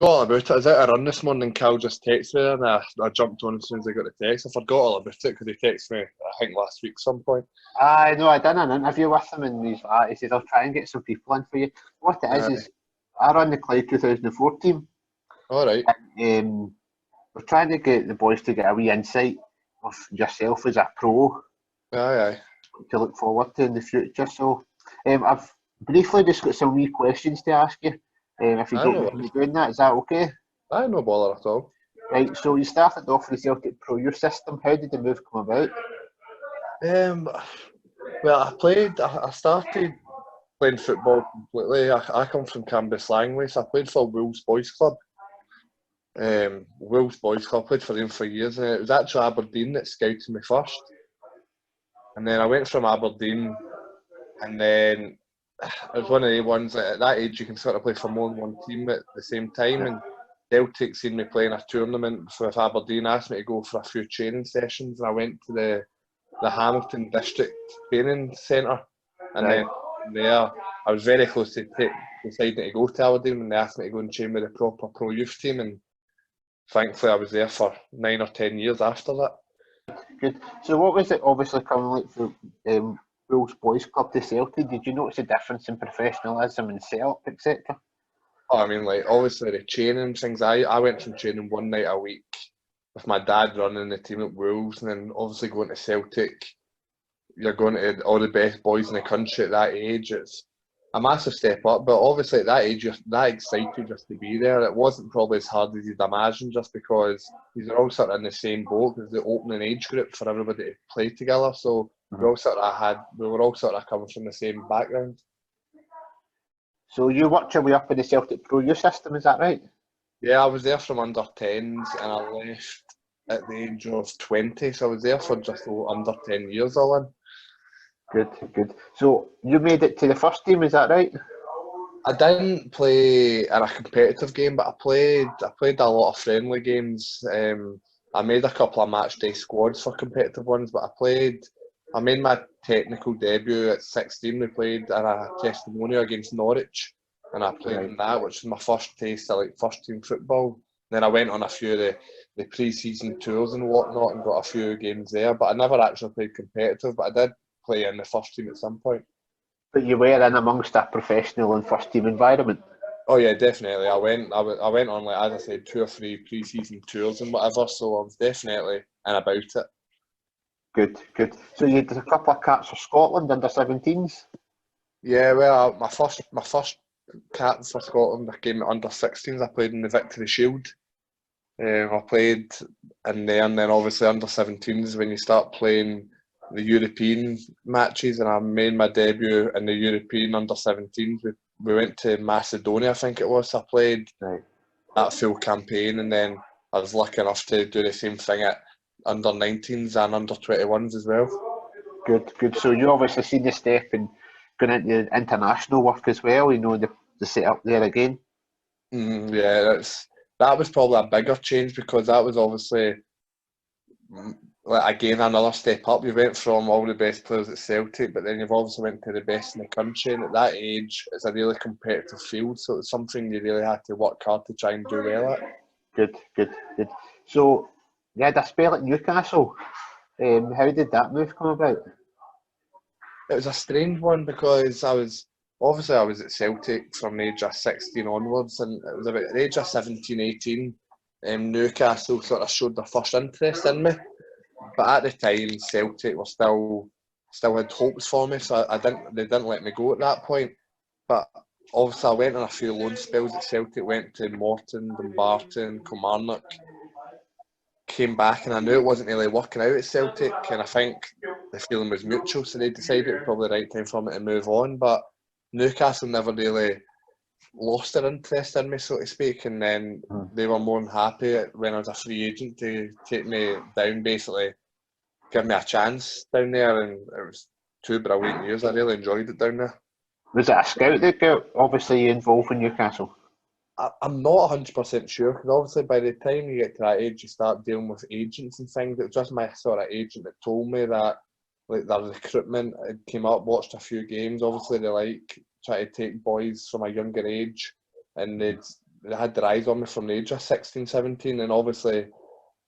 All about it. I was out a run this morning and Cal just texted me and I jumped on as soon as I got the text. I forgot all about it because he texted me, I think, last week some point. I know I done an interview with him and he said I'll try and get some people in for you. What it is I run the Clyde 2004 team. Alright. And we're trying to get the boys to get a wee insight of yourself as a pro Aye. to look forward to in the future. So I've briefly just got some wee questions to ask you. If you Aye, don't no mind me worries. doing that, is that okay? Aye, no bother at all. Right, so you started off with the Celtic Pro Youth system. How did the move come about? Um, well, I started playing football completely. I come from Cambus Langley, so I played for Wolves Boys Club. Wolves Boys Club, played for them for years, and it was actually Aberdeen that scouted me first. And then I went from Aberdeen, and then it was one of the ones that at that age you can sort of play for more than one team at the same time. And Celtic seen me playing a tournament with Aberdeen, asked me to go for a few training sessions, and I went to the Hamilton District Training Centre. And then from there, I was very close to deciding to go to Aberdeen when they asked me to go and train with the proper pro youth team. And thankfully, I was there for 9 or 10 years after that. Good. So what was it obviously coming like from Wolves Boys Club to Celtic? Did you notice a difference in professionalism and setup, etc.? Oh, I mean, like, obviously the training things, I went from training one night a week with my dad running the team at Wolves, and then obviously going to Celtic, you're going to all the best boys in the country at that age. It's a massive step up, but obviously at that age, you're that excited just to be there. It wasn't probably as hard as you'd imagine, just because these are all sort of in the same boat. There's the opening age group for everybody to play together, so we were all sort of coming from the same background. So you worked your way up in the Celtic Pro Youth system, is that right? Yeah, I was there from under 10s and I left at the age of 20, so I was there for just under 10 years all in. Good. So you made it to the first team, is that right? I didn't play in a competitive game, but I played a lot of friendly games. I made a couple of match day squads for competitive ones, but I made my technical debut at 16. We played in a testimonial against Norwich, and I played in that, which was my first taste of like first team football. Then I went on a few of the pre-season tours and whatnot and got a few games there, but I never actually played competitive, but I did play in the first team at some point. But you were in amongst a professional and first team environment. Oh yeah, definitely. I went on, like, as I said, 2 or 3 pre-season tours and whatever, so I was definitely in about it. Good. So you did a couple of caps for Scotland under 17s. Yeah, well, my first cap for Scotland, I came at under 16s. I played in the Victory Shield. I played in there, and then obviously under 17s when you start playing the European matches, and I made my debut in the European under 17s. We went to Macedonia, I think it was. I played that full campaign, and then I was lucky enough to do the same thing at under 19s and under 21s as well. Good. So you obviously seen the step and going into international work as well. You know the setup there again. Yeah, that was probably a bigger change because that was obviously, like, again, another step up. You went from all the best players at Celtic, but then you've obviously went to the best in the country, and at that age it's a really competitive field, so it's something you really had to work hard to try and do well at. Good. So you had a spell at Newcastle. How did that move come about? It was a strange one because I was at Celtic from the age of 16 onwards, and it was about the age of 17, 18, Newcastle sort of showed their first interest in me. But at the time, Celtic were still had hopes for me, so they didn't let me go at that point. But obviously I went on a few loan spells at Celtic, went to Morton, Dumbarton, Kilmarnock, came back, and I knew it wasn't really working out at Celtic, and I think the feeling was mutual, so they decided it was probably the right time for me to move on. But Newcastle never really lost their interest in me, so to speak, and then they were more than happy when I was a free agent to take me down, basically give me a chance down there, and it was 2 brilliant years. I really enjoyed it down there. Was it a scout that got obviously involved in Newcastle? I'm not 100% sure, because obviously by the time you get to that age, you start dealing with agents and things. It was just my sort of agent that told me that, like, their recruitment had came up, watched a few games. Obviously, they try to take boys from a younger age, and they'd they had their eyes on me from the age of 16, 17, and obviously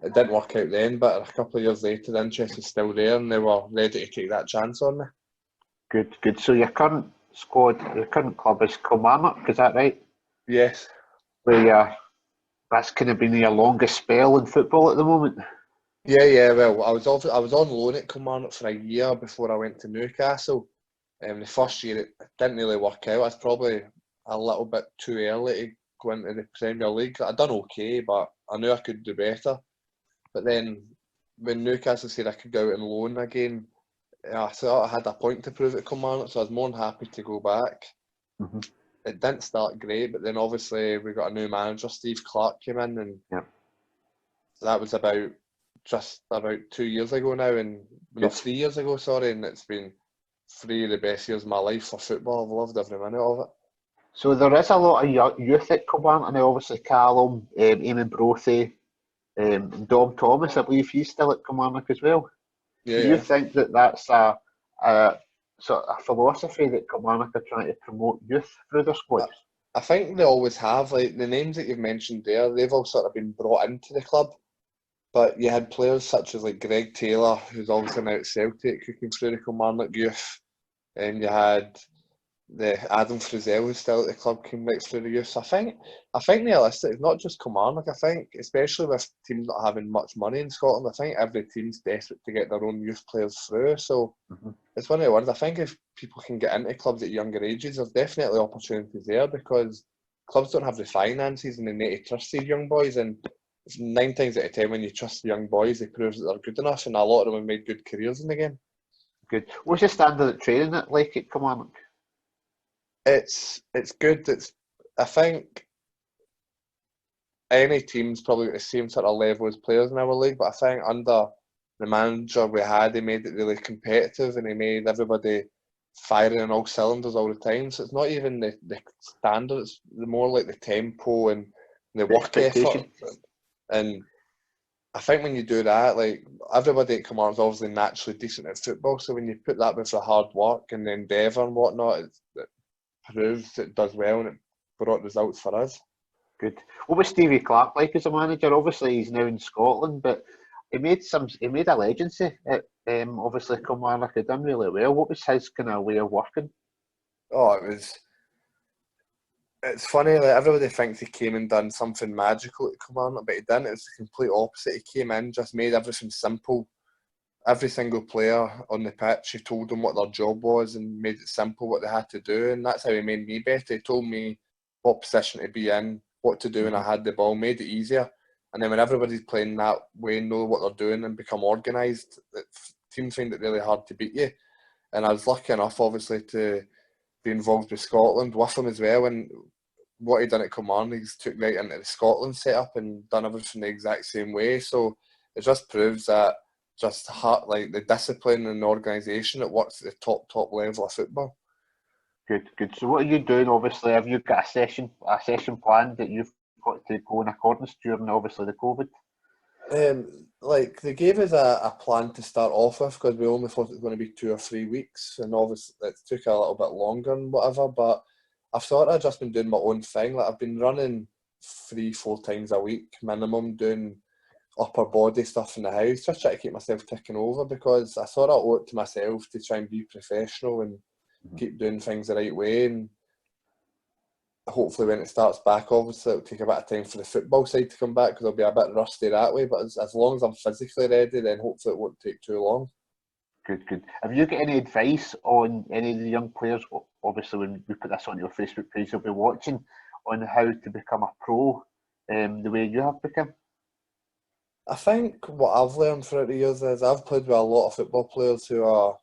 it didn't work out then, but a couple of years later the interest was still there and they were ready to take that chance on me. Good, good. So your current squad, your current club is Kilmarnock, is that right? Yes. Where that's kind of been your longest spell in football at the moment. Yeah. Well, I was on loan at Kilmarnock for a year before I went to Newcastle. The first year it didn't really work out. I was probably a little bit too early to go into the Premier League. I done okay, but I knew I could do better. But then when Newcastle said I could go out on loan again, I thought I had a point to prove at Kilmarnock, so I was more than happy to go back. Mm-hmm. It didn't start great, but then obviously we got a new manager, Steve Clark came in, and that was just about 2 years ago now, and no, 3 years ago, sorry, and it's been 3 of the best years of my life for football. I've loved every minute of it. So there is a lot of youth at Kilmarnock, and obviously Callum, Eamon Brophy, Dom Thomas, I believe he's still at Kilmarnock as well. Yeah, Do you think that that's a sort of a philosophy that Kilmarnock are trying to promote youth through their squads? I think they always have. Like the names that you've mentioned there, they've all sort of been brought into the club. But you had players such as like Greg Taylor, who's obviously now at Celtic, who came through the Kilmarnock youth, and you had the Adam Frizzell, who's still at the club, came right through the youth. So I think realistic, it's not just Kilmarnock. I think, especially with teams not having much money in Scotland, I think every team's desperate to get their own youth players through. So it's one of the ones. I think if people can get into clubs at younger ages, there's definitely opportunities there because clubs don't have the finances and they need to trust these young boys. And 9 times out of 10, when you trust the young boys, they prove that they're good enough, and a lot of them have made good careers in the game. Good. What's the standard of training like at Kilmarnock? It's good. I think any team's probably got the same sort of level as players in our league, but I think under the manager we had, he made it really competitive and he made everybody firing on all cylinders all the time. So it's not even the standards, it's more like the tempo and the work effort. And I think when you do that, like everybody at Kilmarnock is obviously naturally decent at football, so when you put that with the hard work and the endeavour and whatnot, it proves it does well and it brought results for us. Good. What was Stevie Clark like as a manager? Obviously, he's now in Scotland, but he made a legacy at obviously Kilmarnock. He done really well. What was his kind of way of working? Oh, it's funny, like everybody thinks he came and done something magical at Kilmarnock, but he didn't. It was the complete opposite. He came in, just made everything simple. Every single player on the pitch, he told them what their job was and made it simple what they had to do, and that's how he made me better. He told me what position to be in, what to do when I had the ball, made it easier. And then when everybody's playing that way, know what they're doing and become organised, teams find it really hard to beat you. And I was lucky enough, obviously, to be involved with Scotland with him as well. And what he done at Kilmarnock, he's took right into the Scotland setup and done everything the exact same way. So it just proves that just like the discipline and the organisation, it works at the top level of football. Good. So what are you doing? Obviously, have you got a session planned that you've got to go in accordance during obviously the COVID? Like they gave us a plan to start off with because we only thought it was going to be 2 or 3 weeks, and obviously it took a little bit longer and whatever. But I've sort of just been doing my own thing. Like I've been running 3-4 times a week minimum, doing upper body stuff in the house, just try to keep myself ticking over because I sort of owe it to myself to try and be professional and keep doing things the right way. And hopefully when it starts back, obviously it'll take a bit of time for the football side to come back because I'll be a bit rusty that way, but as long as I'm physically ready, then hopefully it won't take too long. Good. Have you got any advice on any of the young players? Obviously when we put this on your Facebook page, you'll be watching on how to become a pro the way you have become. I think what I've learned throughout the years is I've played with a lot of football players who are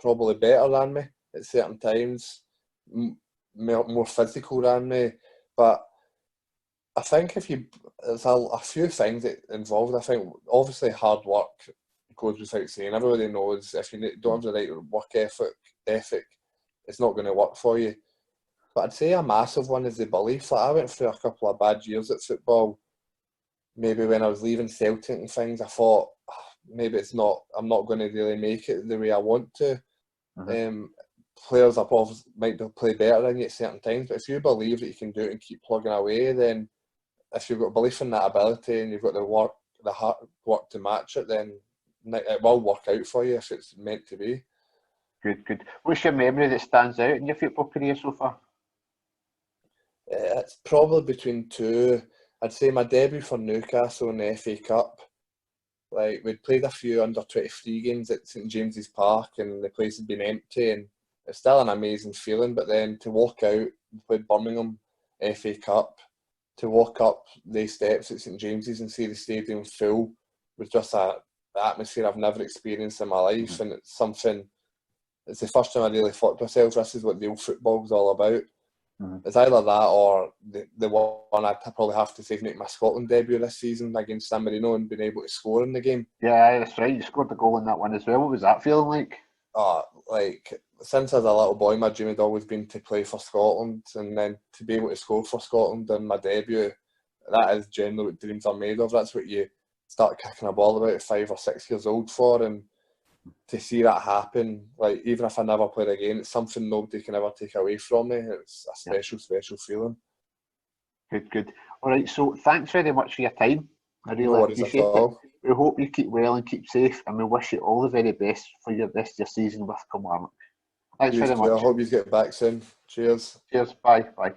probably better than me at certain times, more physical than me. But I think there's a few things that involved. I think obviously hard work goes without saying. Everybody knows if you don't have the right work ethic, it's not going to work for you. But I'd say a massive one is the belief. Like I went through a couple of bad years at football. Maybe when I was leaving Celtic and things, I thought maybe I'm not going to really make it the way I want to. players might play better than you at certain times, but if you believe that you can do it and keep plugging away, then if you've got belief in that ability and you've got the hard work to match it, then it will work out for you if it's meant to be. Good. What's your memory that stands out in your football career so far? It's probably between two. I'd say my debut for Newcastle in the FA Cup. Like, we'd played a few under-23 games at St James's Park and the place had been empty, and it's still an amazing feeling. But then to walk out, we played Birmingham FA Cup, to walk up the steps at St James's and see the stadium full was just the atmosphere I've never experienced in my life, and it's the first time I really thought to myself, this is what real football's all about. It's either that or the one I'd probably have to say make my Scotland debut this season against San Marino and being able to score in the game. Yeah, that's right. You scored the goal in that one as well. What was that feeling like? Like, since I was a little boy, my dream had always been to play for Scotland, and then to be able to score for Scotland in my debut, that is generally what dreams are made of. That's what you start kicking a ball about at 5 or 6 years old for, and to see that happen, like, even if I never played again, it's something nobody can ever take away from me. It's a special feeling. Good. All right, so thanks very much for your time. I really No worries at appreciate it. all. We hope you keep well and keep safe, and we wish you all the very best for your rest of your season with Kilmarnock. Thanks very I much. hope you get back soon. Cheers. Cheers. Bye.